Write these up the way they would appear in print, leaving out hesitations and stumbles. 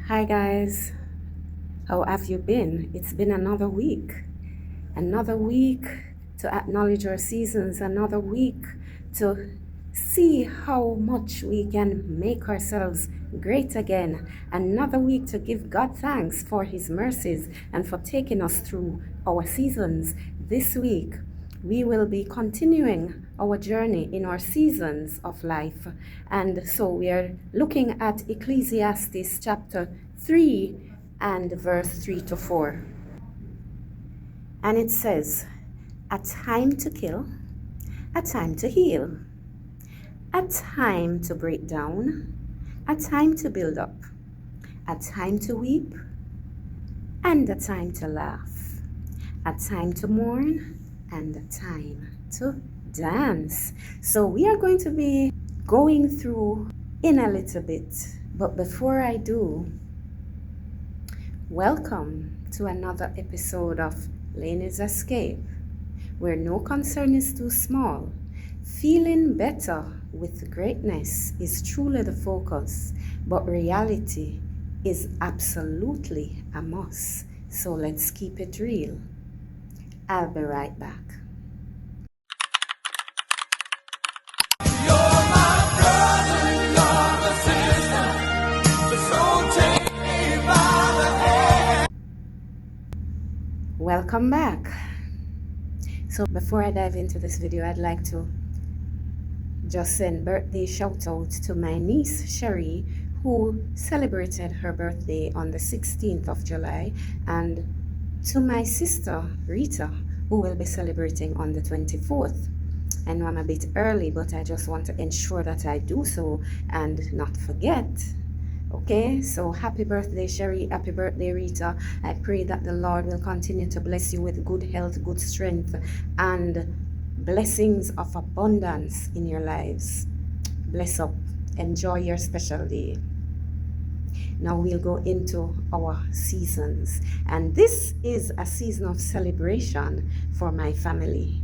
Hi guys, how have you been? It's been another week to acknowledge our seasons, another week to see how much we can make ourselves great again, another week to give God thanks for his mercies and for taking us through our seasons. This week we will be continuing our journey in our seasons of life. And so we are looking at Ecclesiastes chapter 3 and verse 3 to 4. And it says, a time to kill, a time to heal, a time to break down, a time to build up, a time to weep, and a time to laugh, a time to mourn, and a time to dance. So we are going to be going through in a little bit, but before I do, welcome to another episode of Lainy's Escape, where no concern is too small. Feeling better with greatness is truly the focus, but reality is absolutely a must. So let's keep it real. I'll be right back. Welcome back. So before I dive into this video, I'd like to just send birthday shout out to my niece Sherry, who celebrated her birthday on the 16th of July, and to my sister Rita, who will be celebrating on the 24th. I know I'm a bit early, but I just want to ensure that I do so and not forget. Okay, so happy birthday Sherry, happy birthday Rita. I pray that the Lord will continue to bless you with good health, good strength, and blessings of abundance in your lives. Bless up. Enjoy your special day. Now we'll go into our seasons, and this is a season of celebration for my family.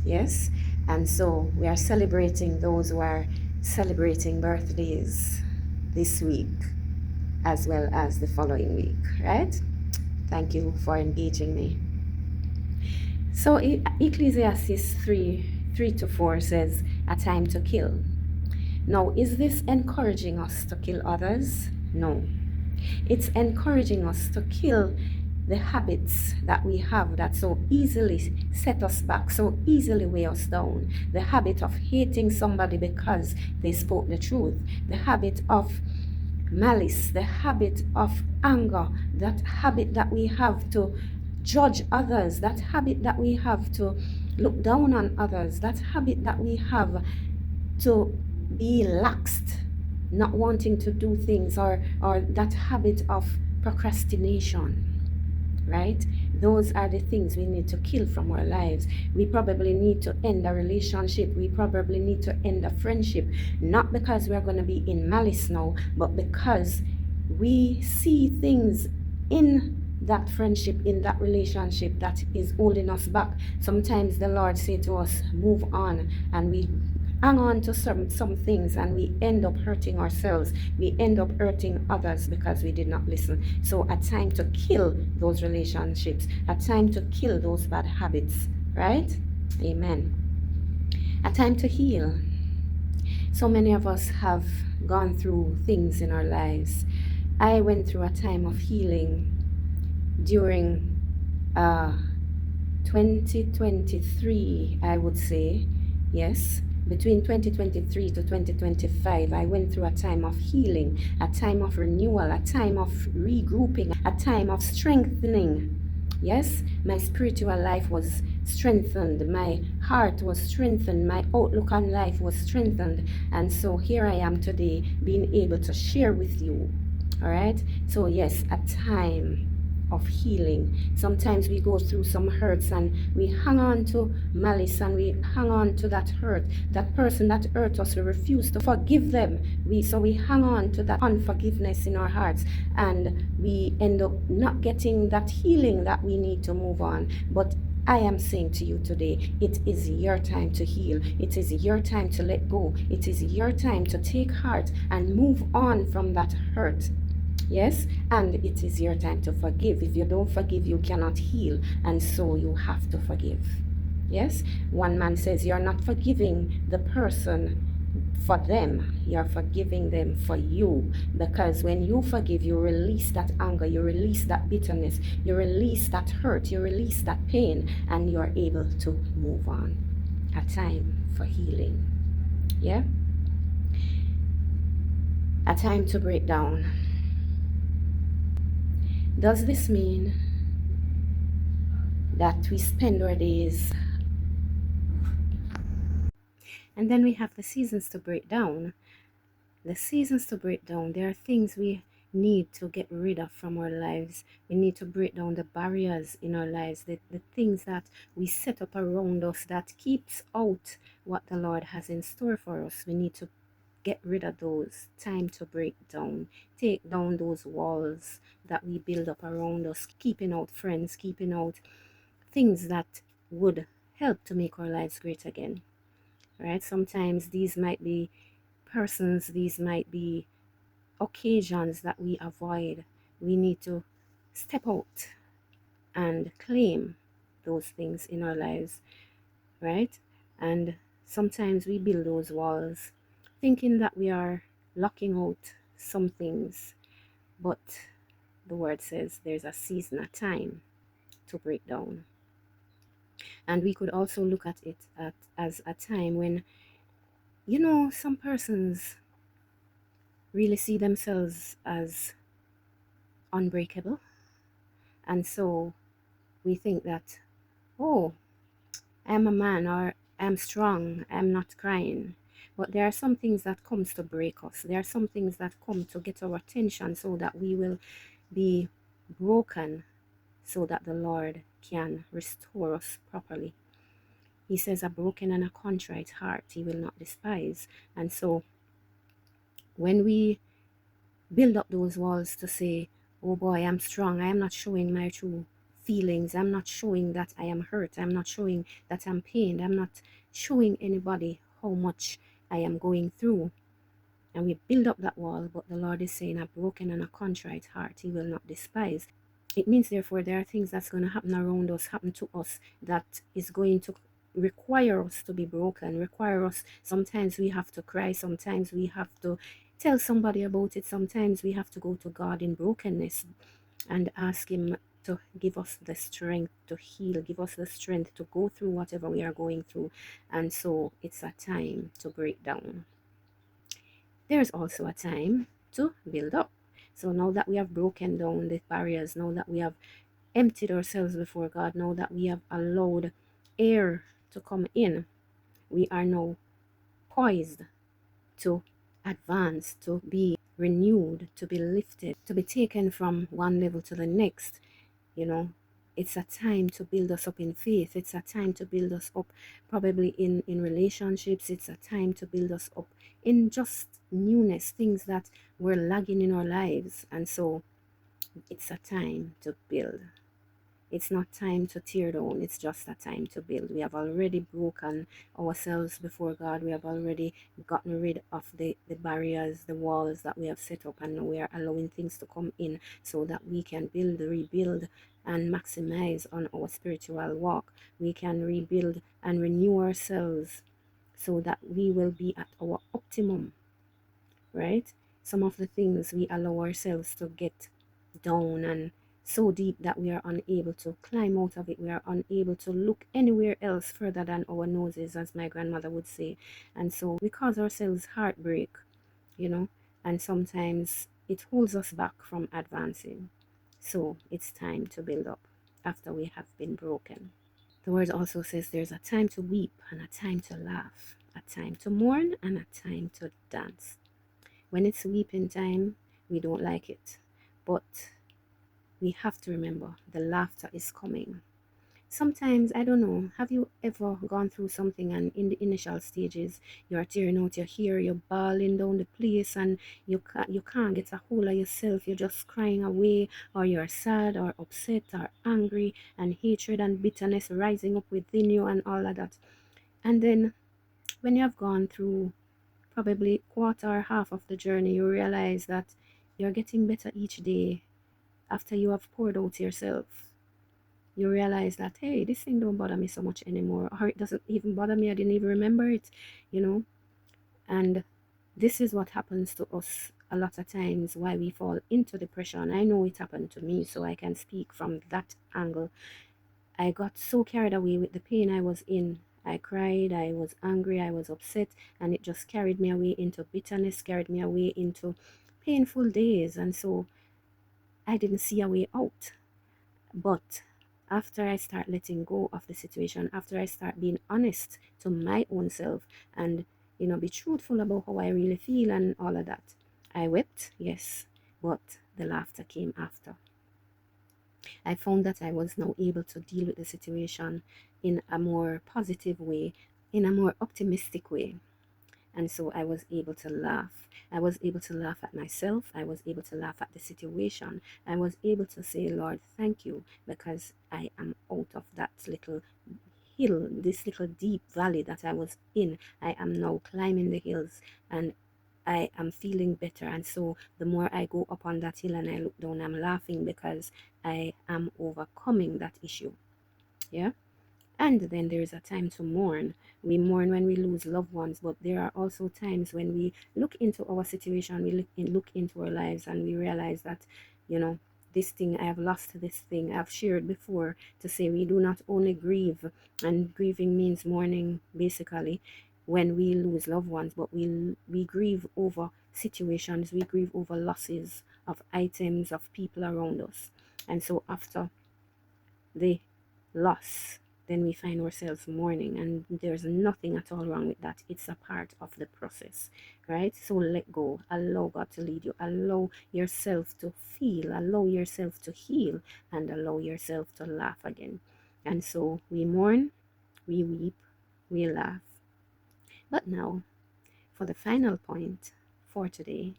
Yes, and so we are celebrating those who are celebrating birthdays this week as well as the following week, right? Thank you for engaging me. So Ecclesiastes 3 to 4 says, a time to kill. Now, is this encouraging us to kill others? No. It's encouraging us to kill the habits that we have that so easily set us back, so easily weigh us down. The habit of hating somebody because they spoke the truth. The habit of malice, the habit of anger, that habit that we have to judge others, that habit that we have to look down on others, that habit that we have to be laxed, not wanting to do things, or that habit of procrastination, right? Those are the things we need to kill from our lives. We probably need to end a relationship. We probably need to end a friendship, not because we're going to be in malice now, but because we see things in that friendship, in that relationship, that is holding us back. Sometimes the Lord say to us, move on, and we hang on to some things, and we end up hurting ourselves. We end up hurting others because we did not listen. So a time to kill those relationships, a time to kill those bad habits, right? Amen. A time to heal. So many of us have gone through things in our lives. I went through a time of healing during 2023, I would say. Yes, between 2023 to 2025, I went through a time of healing, a time of renewal, a time of regrouping, a time of strengthening. Yes, my spiritual life was strengthened, my heart was strengthened, my outlook on life was strengthened, and so here I am today being able to share with you. All right, so yes, a time of healing. Sometimes we go through some hurts and we hang on to malice, and we hang on to that hurt, that person that hurt us. We refuse to forgive them. So we hang on to that unforgiveness in our hearts, and we end up not getting that healing that we need to move on. But I am saying to you today, it is your time to heal. It is your time to let go. It is your time to take heart and move on from that hurt. Yes, and it is your time to forgive. If you don't forgive, you cannot heal, and so you have to forgive. Yes, one man says you're not forgiving the person for them, you're forgiving them for you, because when you forgive, you release that anger, you release that bitterness, you release that hurt, you release that pain, and you're able to move on. A time for healing. Yeah, a time to break down. Does this mean that we spend our days, and then we have the seasons to break down? The seasons to break down, there are things we need to get rid of from our lives. We need to break down the barriers in our lives, the things that we set up around us that keeps out what the Lord has in store for us. We need to get rid of those. Time to break down. Take down those walls that we build up around us, keeping out friends, keeping out things that would help to make our lives great again. Right? Sometimes these might be persons, these might be occasions that we avoid. We need to step out and claim those things in our lives, right? And sometimes we build those walls thinking that we are locking out some things, but the word says there's a season, a time to break down. And we could also look at it as a time when, some persons really see themselves as unbreakable. And so we think that, oh, I'm a man, or I'm strong, I'm not crying. But there are some things that comes to break us. There are some things that come to get our attention so that we will be broken, so that the Lord can restore us properly. He says, a broken and a contrite heart he will not despise. And so when we build up those walls to say, oh boy, I'm strong, I am not showing my true feelings, I'm not showing that I am hurt, I'm not showing that I'm pained, I'm not showing anybody how much I am going through, and we build up that wall, but the Lord is saying, a broken and a contrite heart he will not despise. It means, therefore, there are things that's going to happen around us, happen to us, that is going to require us to be broken, require us. Sometimes we have to cry, sometimes we have to tell somebody about it, sometimes we have to go to God in brokenness and ask him to give us the strength to heal, give us the strength to go through whatever we are going through. And so it's a time to break down. There's also a time to build up. So now that we have broken down the barriers, now that we have emptied ourselves before God, now that we have allowed air to come in, we are now poised to advance, to be renewed, to be lifted, to be taken from one level to the next. It's a time to build us up in faith. It's a time to build us up probably in relationships. It's a time to build us up in just newness, things that were lagging in our lives. And so it's a time to build. It's not time to tear down, it's just a time to build. We have already broken ourselves before God. We have already gotten rid of the barriers, the walls that we have set up, and now we are allowing things to come in so that we can build, rebuild, and maximize on our spiritual walk. We can rebuild and renew ourselves so that we will be at our optimum, right? Some of the things we allow ourselves to get down and so deep that we are unable to climb out of it. We are unable to look anywhere else further than our noses, as my grandmother would say. And so we cause ourselves heartbreak, and sometimes it holds us back from advancing. So it's time to build up after we have been broken. The word also says there's a time to weep and a time to laugh, a time to mourn and a time to dance. When it's weeping time, we don't like it, but we have to remember the laughter is coming. Sometimes, I don't know, have you ever gone through something and in the initial stages you're tearing out your hair, you're bawling down the place, and you can't get a hold of yourself, you're just crying away, or you're sad or upset or angry, and hatred and bitterness rising up within you and all of that. And then when you have gone through probably quarter or half of the journey, you realize that you're getting better each day. After you have poured out yourself, you realize that, hey, this thing don't bother me so much anymore, or it doesn't even bother me, I didn't even remember it, you know. And this is what happens to us a lot of times, why we fall into depression. I know it happened to me, so I can speak from that angle. I got so carried away with the pain I was in. I cried, I was angry, I was upset, and it just carried me away into bitterness, carried me away into painful days. And so I didn't see a way out. But after I start letting go of the situation, after I start being honest to my own self and, be truthful about how I really feel and all of that, I wept, yes, but the laughter came after. I found that I was now able to deal with the situation in a more positive way, in a more optimistic way. And so I was able to laugh. I was able to laugh at myself. I was able to laugh at the situation. I was able to say, Lord, thank you, because I am out of that little hill, this little deep valley that I was in. I am now climbing the hills, and I am feeling better. And so the more I go up on that hill and I look down, I'm laughing because I am overcoming that issue. Yeah. And then there is a time to mourn. We mourn when we lose loved ones, but there are also times when we look into our situation, we look into our lives, and we realize that, this thing, I have lost this thing. I've shared before to say we do not only grieve, and grieving means mourning basically when we lose loved ones, but we grieve over situations, we grieve over losses of items, of people around us. And so after the loss, then we find ourselves mourning, and there's nothing at all wrong with that. It's a part of the process, right? So let go, allow God to lead you, allow yourself to feel, allow yourself to heal, and allow yourself to laugh again. And so we mourn, we weep, we laugh. But now, for the final point for today,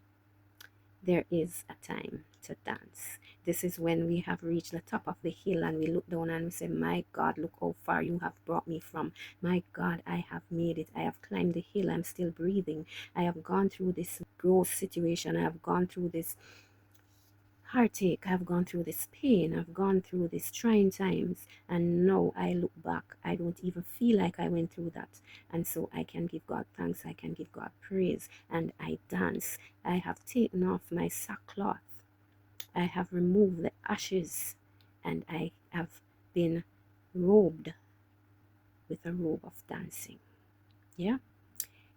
there is a time to dance. This is when we have reached the top of the hill and we look down and we say, my God, look how far you have brought me from. My God, I have made it. I have climbed the hill. I'm still breathing. I have gone through this gross situation. I have gone through this heartache. I've gone through this pain. I've gone through these trying times. And now I look back. I don't even feel like I went through that. And so I can give God thanks. I can give God praise. And I dance. I have taken off my sackcloth. I have removed the ashes. And I have been robed with a robe of dancing. Yeah.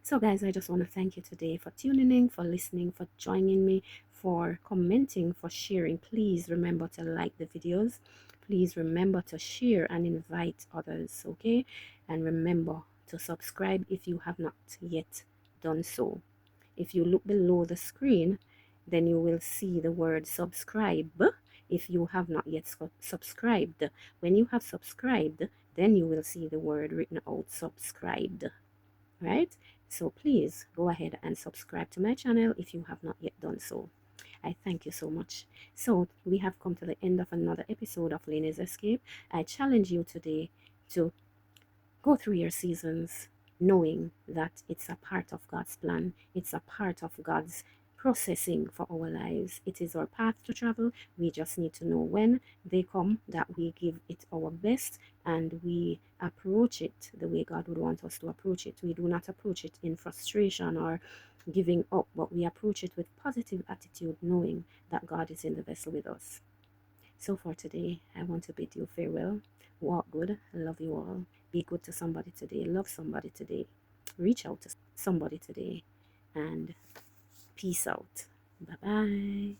So guys, I just want to thank you today for tuning in, for listening, for joining me, for commenting, for sharing. Please remember to like the videos. Please remember to share and invite others, okay? And remember to subscribe if you have not yet done so. If you look below the screen, then you will see the word subscribe if you have not yet subscribed. When you have subscribed, then you will see the word written out, subscribed, right? So please go ahead and subscribe to my channel if you have not yet done so. I thank you so much. So we have come to the end of another episode of Lainy's Escape. I challenge you today to go through your seasons knowing that it's a part of God's plan. It's a part of God's processing for our lives. It is our path to travel. We just need to know when they come, that we give it our best and we approach it the way God would want us to approach it. We do not approach it in frustration or giving up, but we approach it with positive attitude, knowing that God is in the vessel with us. So for today, I want to bid you farewell. Walk good. I love you all. Be good to somebody today. Love somebody today. Reach out to somebody today. And peace out. Bye-bye.